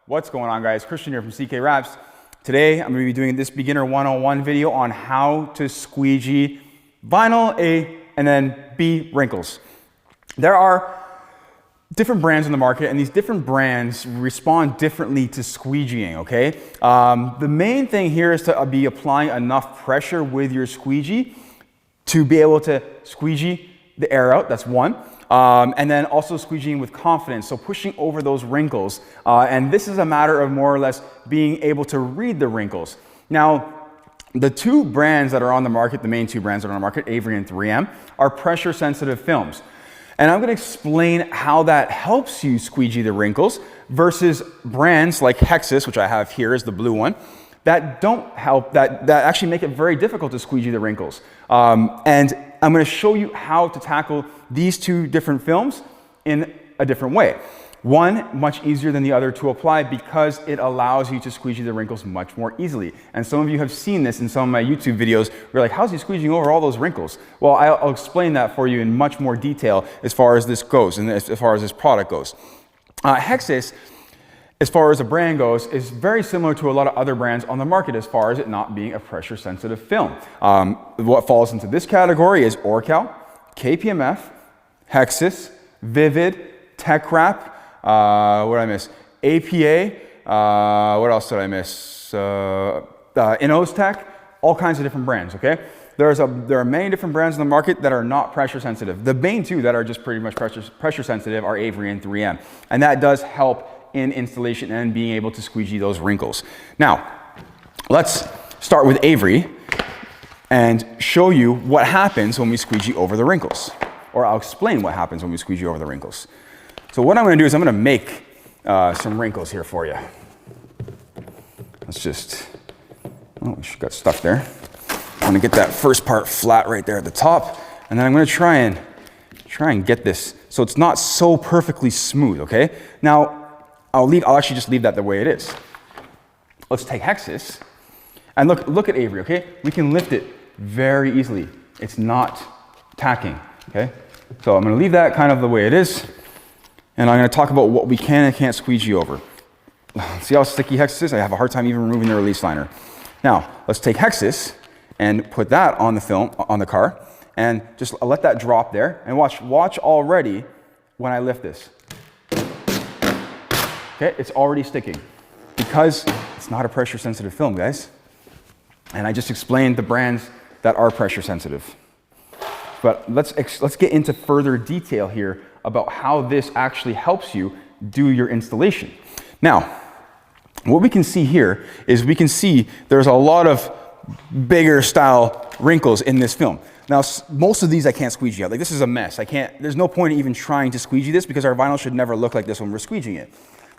What's going on, guys? Christian here from CK Wraps. Today I'm going to be doing this beginner 101 video on how to squeegee vinyl A and then B wrinkles. There are different brands in the market, and these different brands respond differently to squeegeeing, okay? The main thing here is to be applying enough pressure with your squeegee to be able to squeegee the air out, that's one. And then also squeegeeing with confidence, so pushing over those wrinkles. And this is a matter of more or less being able to read the wrinkles. Now, the two brands that are on the market, the main two brands that are on the market, Avery and 3M, are pressure sensitive films. And I'm going to explain how that helps you squeegee the wrinkles versus brands like Hexus, which I have here is the blue one, that don't help, that actually make it very difficult to squeegee the wrinkles. And I'm going to show you how to tackle these two different films in a different way. One, much easier than the other to apply because it allows you to squeegee the wrinkles much more easily. And some of you have seen this in some of my YouTube videos. You're like, how's he squeegeeing over all those wrinkles? Well, I'll explain that for you in much more detail as far as this goes and as far as this product goes. Hexus, as far as a brand goes, is very similar to a lot of other brands on the market as far as it not being a pressure sensitive film. What falls into this category is Orcal, KPMF, Hexus, Vivid, Tech Wrap, what did I miss? APA, what else did I miss? Innos Tech, all kinds of different brands, okay? There are many different brands in the market that are not pressure sensitive. The main two that are just pretty much pressure sensitive are Avery and 3M. And that does help in installation and being able to squeegee those wrinkles. Now, let's start with Avery and show you what happens when we squeegee over the wrinkles. Or I'll explain what happens when we squeegee over the wrinkles. So what I'm going to do is I'm going to make some wrinkles here for you. Let's just, oh, she got stuck there. I'm going to get that first part flat right there at the top, and then I'm going to try and get this so it's not so perfectly smooth, okay? Now, I'll actually just leave that the way it is. Let's take Hexus and look at Avery, okay? We can lift it very easily. It's not tacking, okay? So I'm going to leave that kind of the way it is, and I'm going to talk about what we can and can't squeegee over. See how sticky Hexus is? I have a hard time even removing the release liner. Now, let's take Hexus and put that on the film, on the car, and just let that drop there, and watch already when I lift this. Okay, it's already sticking because it's not a pressure sensitive film, guys. And I just explained the brands that are pressure sensitive. But let's get into further detail here about how this actually helps you do your installation. Now, what we can see here is we can see there's a lot of bigger style wrinkles in this film. Now, most of these I can't squeegee out. Like, this is a mess. There's no point in even trying to squeegee this because our vinyl should never look like this when we're squeegeeing it.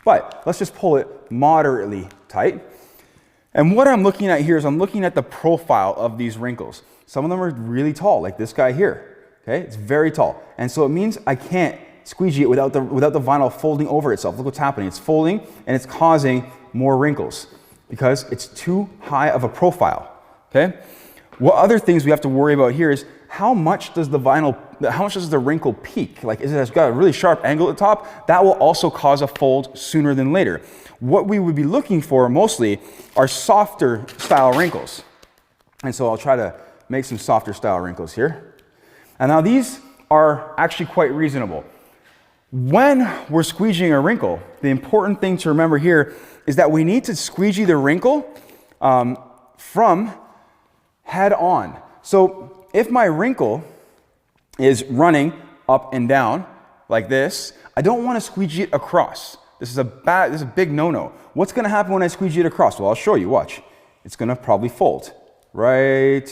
But let's just pull it moderately tight. And what I'm looking at here is I'm looking at the profile of these wrinkles. Some of them are really tall, like this guy here. Okay, it's very tall. And so it means I can't squeegee it without the vinyl folding over itself. Look what's happening. It's folding and it's causing more wrinkles because it's too high of a profile. Okay? What other things we have to worry about here is how much does the wrinkle peak? Like, it's got a really sharp angle at the top? That will also cause a fold sooner than later. What we would be looking for mostly are softer style wrinkles. And so I'll try to make some softer style wrinkles here. And now these are actually quite reasonable. When we're squeegeeing a wrinkle, the important thing to remember here is that we need to squeegee the wrinkle from head on. So if my wrinkle is running up and down like this, I don't want to squeegee it across. This is a big no-no. What's going to happen when I squeegee it across? Well, I'll show you. Watch. It's going to probably fold. Right?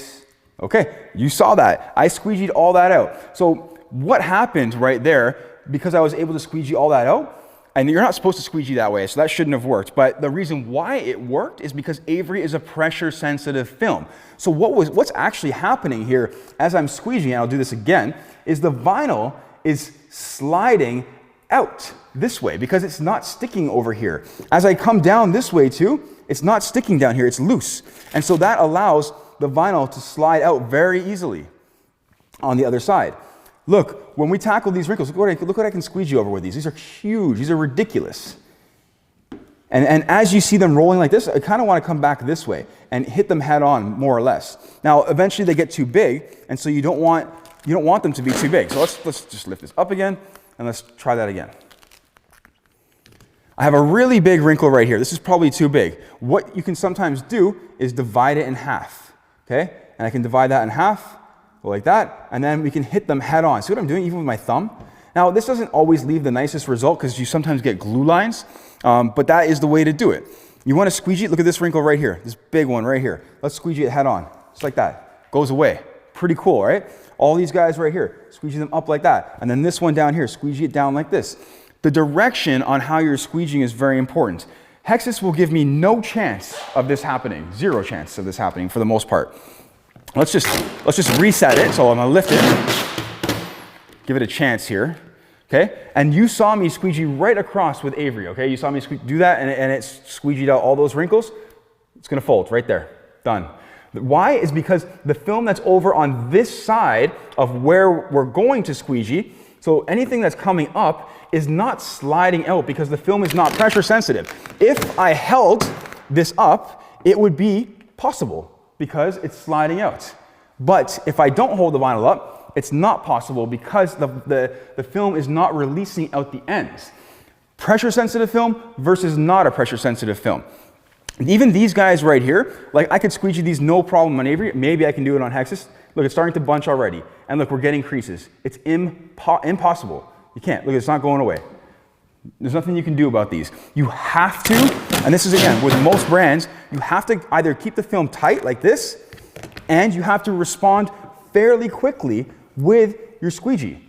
Okay, you saw that. I squeegeed all that out. So what happened right there, because I was able to squeegee all that out, and you're not supposed to squeegee that way, so that shouldn't have worked. But the reason why it worked is because Avery is a pressure-sensitive film. So what's actually happening here as I'm squeegeeing, and I'll do this again, is the vinyl is sliding out this way because it's not sticking over here. As I come down this way too, it's not sticking down here, it's loose. And so that allows the vinyl to slide out very easily on the other side. Look, when we tackle these wrinkles, look what I can squeegee over with these. These are huge. These are ridiculous. And as you see them rolling like this, I kind of want to come back this way and hit them head on, more or less. Now, eventually they get too big, and so you don't want them to be too big. So let's just lift this up again, and let's try that again. I have a really big wrinkle right here. This is probably too big. What you can sometimes do is divide it in half, okay? And I can divide that in half, go like that, and then we can hit them head on. See what I'm doing, even with my thumb? Now, this doesn't always leave the nicest result because you sometimes get glue lines, but that is the way to do it. You want to squeegee it, look at this wrinkle right here, this big one right here. Let's squeegee it head on, just like that. Goes away. Pretty cool, right? All these guys right here, squeegee them up like that. And then this one down here, squeegee it down like this. The direction on how you're squeegeeing is very important. Hexis will give me no chance of this happening, 0 chance of this happening for the most part. Let's just reset it. So I'm gonna lift it, give it a chance here, okay? And you saw me squeegee right across with Avery, okay? You saw me do that and it squeegeed out all those wrinkles. It's gonna fold right there, done. Why? Is because the film that's over on this side of where we're going to squeegee, so anything that's coming up is not sliding out because the film is not pressure sensitive. If I held this up, it would be possible because it's sliding out. But if I don't hold the vinyl up, it's not possible because the film is not releasing out the ends. Pressure sensitive film versus not a pressure sensitive film. Even these guys right here, like I could squeegee these no problem on Avery. Maybe I can do it on Hexis. Look, it's starting to bunch already. And look, we're getting creases. It's impossible. You can't. Look, it's not going away. There's nothing you can do about these. You have to, and this is again, with most brands, you have to either keep the film tight like this, and you have to respond fairly quickly with your squeegee.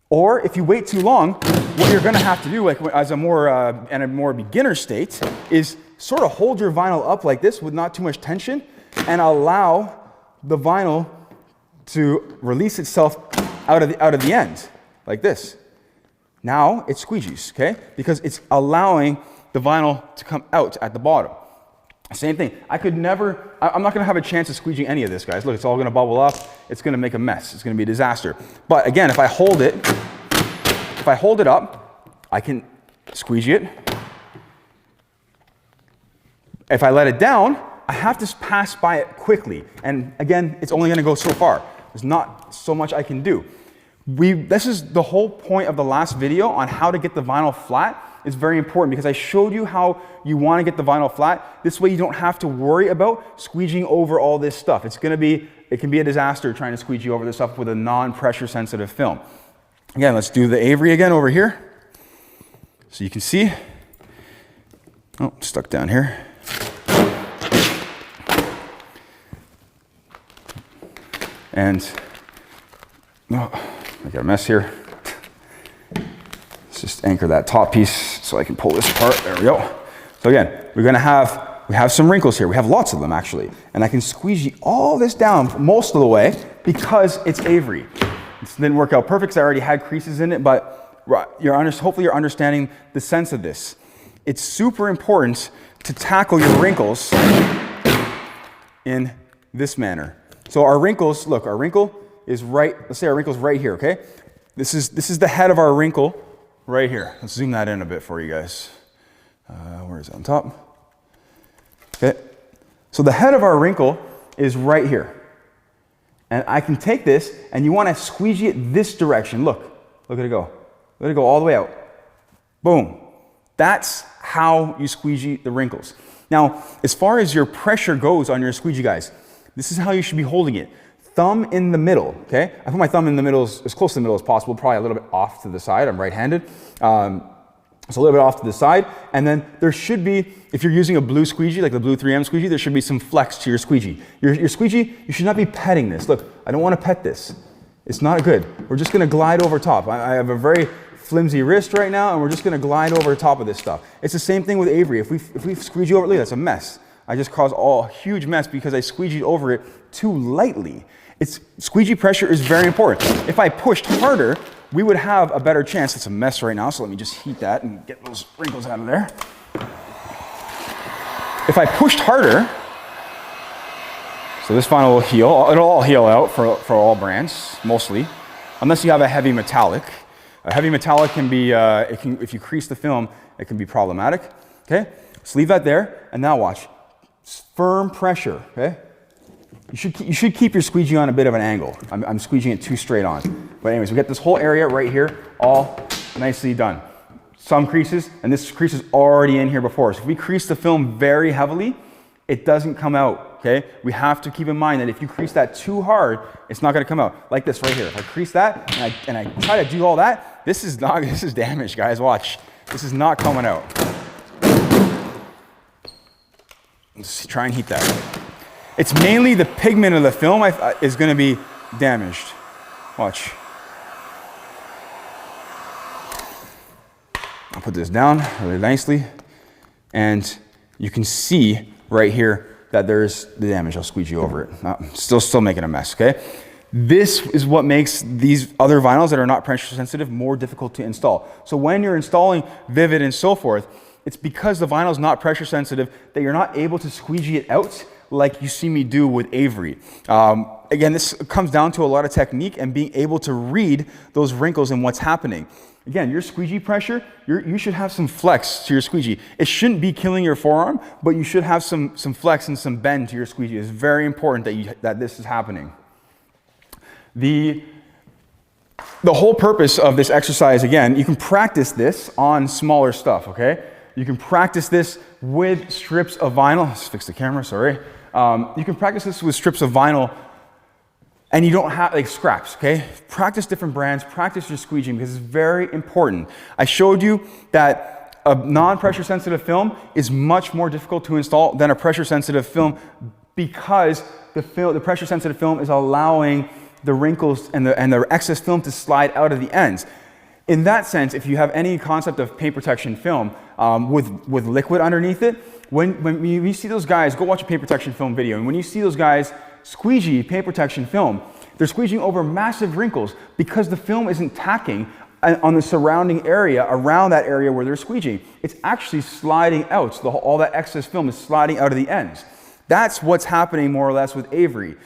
Or if you wait too long, what you're gonna have to do, like as a more beginner state, is sort of hold your vinyl up like this with not too much tension and allow the vinyl to release itself out of the end, like this. Now it squeegees, okay? Because it's allowing the vinyl to come out at the bottom. Same thing. I'm not gonna have a chance of squeegeeing any of this, guys. Look, it's all gonna bubble up. It's gonna make a mess. It's gonna be a disaster. But again, if I hold it up, I can squeegee it. If I let it down, I have to pass by it quickly. And again, it's only gonna go so far. There's not so much I can do. This is the whole point of the last video on how to get the vinyl flat. It's very important because I showed you how you want to get the vinyl flat. This way you don't have to worry about squeegeeing over all this stuff. It can be a disaster trying to squeegee over this stuff with a non-pressure sensitive film. Again, let's do the Avery again over here. So you can see, oh, stuck down here. And, oh, I got a mess here. Let's just anchor that top piece so I can pull this apart. There we go. So again, we have some wrinkles here. We have lots of them actually. And I can squeegee all this down most of the way because it's Avery. This didn't work out perfect because I already had creases in it, but hopefully you're understanding the sense of this. It's super important to tackle your wrinkles in this manner. So our wrinkles, look, our wrinkle is right, let's say our wrinkle's right here, okay? This is the head of our wrinkle right here. Let's zoom that in a bit for you guys. Where is it, on top? Okay, so the head of our wrinkle is right here. And I can take this, and you want to squeegee it this direction. Look at it go. Let it go all the way out. Boom. That's how you squeegee the wrinkles. Now, as far as your pressure goes on your squeegee, guys, this is how you should be holding it. Thumb in the middle, okay? I put my thumb in the middle, as close to the middle as possible, probably a little bit off to the side. I'm right-handed. So a little bit off to the side. And then there should be, if you're using a blue squeegee, like the blue 3M squeegee, there should be some flex to your squeegee. Your squeegee, you should not be petting this. Look, I don't want to pet this. It's not good. We're just going to glide over top. I have a very flimsy wrist right now, and we're just going to glide over top of this stuff. It's the same thing with Avery. If we squeegee over it, look, that's a mess. I just caused a huge mess because I squeegeed over it too lightly. Squeegee pressure is very important. If I pushed harder, we would have a better chance. It's a mess right now, so let me just heat that and get those wrinkles out of there. If I pushed harder, so this vinyl will heal. It'll all heal out for all brands, mostly, unless you have a heavy metallic. A heavy metallic can be, if you crease the film, it can be problematic. okay? So leave that there, and now watch. Firm pressure, okay? You should keep your squeegee on a bit of an angle. I'm squeegeeing it too straight on. But anyways, we get this whole area right here all nicely done. Some creases, and this crease is already in here before. So if we crease the film very heavily, it doesn't come out, okay? We have to keep in mind that if you crease that too hard, it's not gonna come out. Like this right here. If I crease that and I try to do all that, this is damage, guys, watch. This is not coming out. Let's try and heat that. It's mainly the pigment of the film is gonna be damaged. Watch. I'll put this down really nicely, and you can see right here that there's the damage. I'll squeegee over it. Still making a mess, okay? This is what makes these other vinyls that are not pressure sensitive more difficult to install. So when you're installing Vivid and so forth, it's because the vinyl is not pressure sensitive that you're not able to squeegee it out like you see me do with Avery. Again, this comes down to a lot of technique and being able to read those wrinkles and what's happening. Again, your squeegee pressure, you should have some flex to your squeegee. It shouldn't be killing your forearm, but you should have some flex and some bend to your squeegee. It's very important that this is happening. The whole purpose of this exercise, again, you can practice this on smaller stuff, okay? You can practice this with strips of vinyl. Let's fix the camera, sorry. You can practice this with strips of vinyl, and you don't have, like, scraps, okay? Practice different brands, practice your squeegeeing, because it's very important. I showed you that a non-pressure sensitive film is much more difficult to install than a pressure sensitive film because the pressure sensitive film is allowing the wrinkles and the excess film to slide out of the ends. In that sense, if you have any concept of paint protection film with liquid underneath it, when you see those guys, go watch a paint protection film video, and when you see those guys squeegee paint protection film, they're squeegeeing over massive wrinkles because the film isn't tacking on the surrounding area, around that area where they're squeegeeing. It's actually sliding out, so all that excess film is sliding out of the ends. That's what's happening more or less with Avery.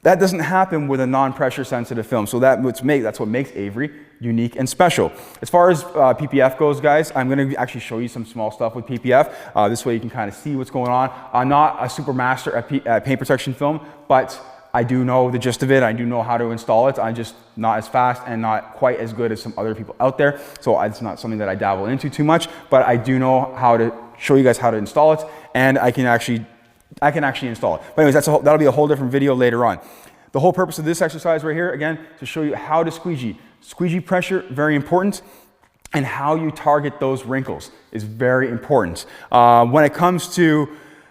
That doesn't happen with a non-pressure sensitive film, so that's what makes Avery unique and special. As far as PPF goes, guys, I'm going to actually show you some small stuff with PPF. This way you can kind of see what's going on. I'm not a super master at paint protection film, but I do know the gist of it. I do know how to install it. I'm just not as fast and not quite as good as some other people out there, so it's not something that I dabble into too much, but I do know how to show you guys how to install it, and I can actually install it. But anyways, that'll be a whole different video later on. The whole purpose of this exercise right here, again, to show you how to squeegee. Squeegee pressure, very important, and how you target those wrinkles is very important. When it comes to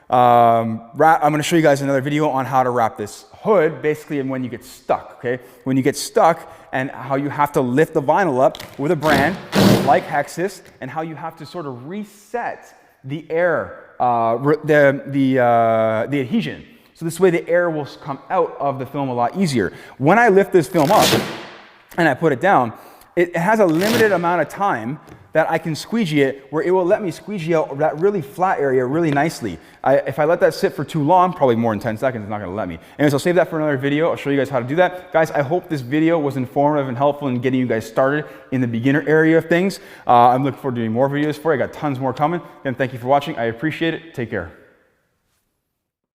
I'm going to show you guys another video on how to wrap this hood, basically, and when you get stuck, okay? When you get stuck, and how you have to lift the vinyl up with a brand like Hexis, and how you have to sort of reset the air, the adhesion. So this way the air will come out of the film a lot easier. When I lift this film up and I put it down, it has a limited amount of time that I can squeegee it, where it will let me squeegee out that really flat area really nicely. If I let that sit for too long, probably more than 10 seconds, it's not gonna let me. Anyways, I'll save that for another video. I'll show you guys how to do that. Guys, I hope this video was informative and helpful in getting you guys started in the beginner area of things. I'm looking forward to doing more videos for you. I got tons more coming. Again, thank you for watching. I appreciate it. Take care.